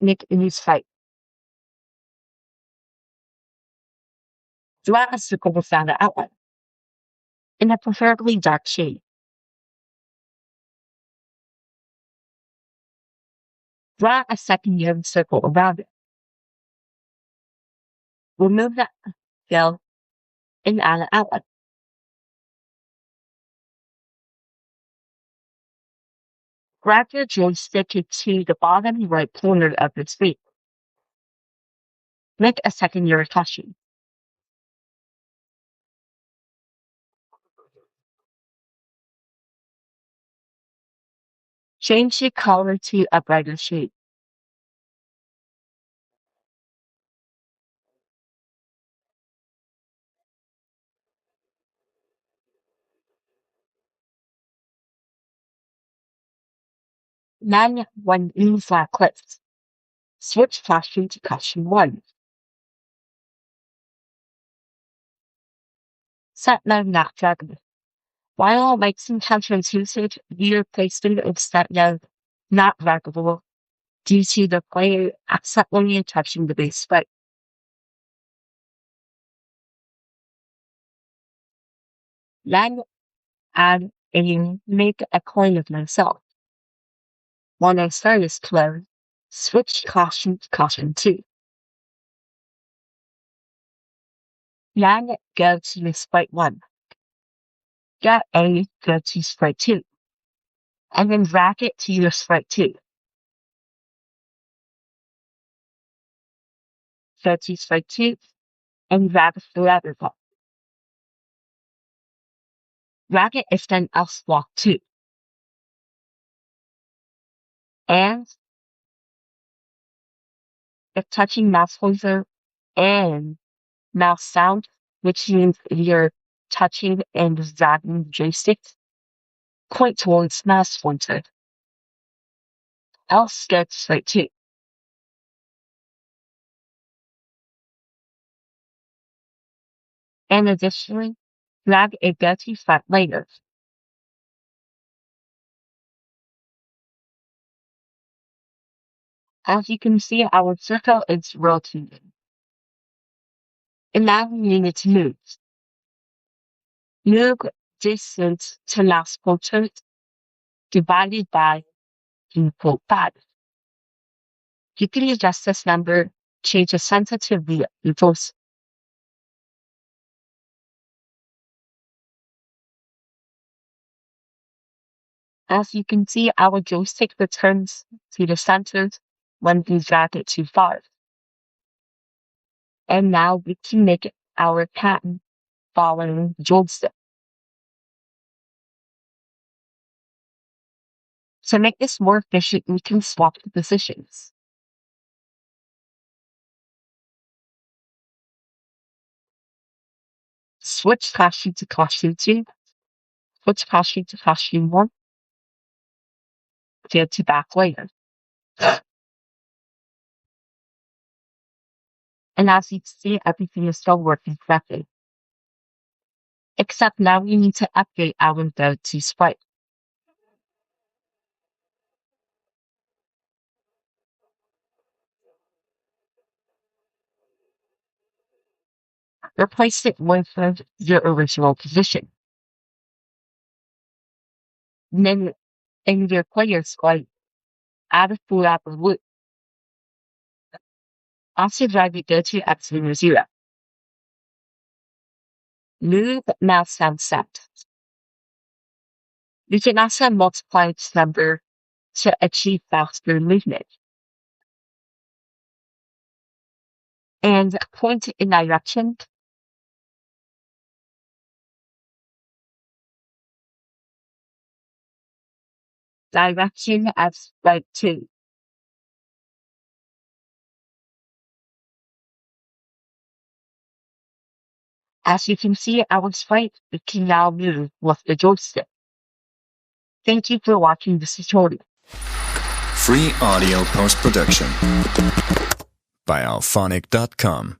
make a new sprite. Draw a circle without an outline in a preferably dark shade. Draw a secondary circle around it. Remove the fill and add an outline. Grab your joystick to the bottom right corner of the screen. Make a secondary costume. Change the color to a brighter shade. Then, when in flat clips, switch costume to costume 1. Set mode not draggable. While mixing counterintuitive, viewer placement of set mode not draggable due to the player accidentally touching the base sprite. Then add and make a coin of myself. When I start is closed, switch costume to costume 2. Then go to the sprite 1. Get A, go to sprite 2. And then drag it to your sprite 2. Go to sprite 2 and drag the other part. Drag it if then else block 2. And if touching mouse pointer and mouse sound, which means you're touching and dragging the joystick, point towards mouse pointer. Else go to sprite 2. And additionally, drag a go-to flat later. As you can see, our circle is rotating. And now we need to move. Move distance to mouse pointer divided by equal 5. You can adjust this number, change the sensitivity of both. As you can see, our joystick returns to the center when we drag it too far. And now we can make our pattern following the joystick. To make this more efficient, we can swap the positions. Switch costume to costume 2. Switch costume to costume 1. Go to back layer. And as you can see, everything is still working correctly. Except now we need to update our go-to sprite. Replace it with your original position. And then in your player sprite, add a full upper loop. Also drag the go-to X 0. Move mouse sound set. You can also multiply its number to achieve faster movement. And point in direction. Direction as sprite 2. As you can see, our sprite can now move with the joystick. Thank you for watching this tutorial. Free audio post-production by alphonic.com.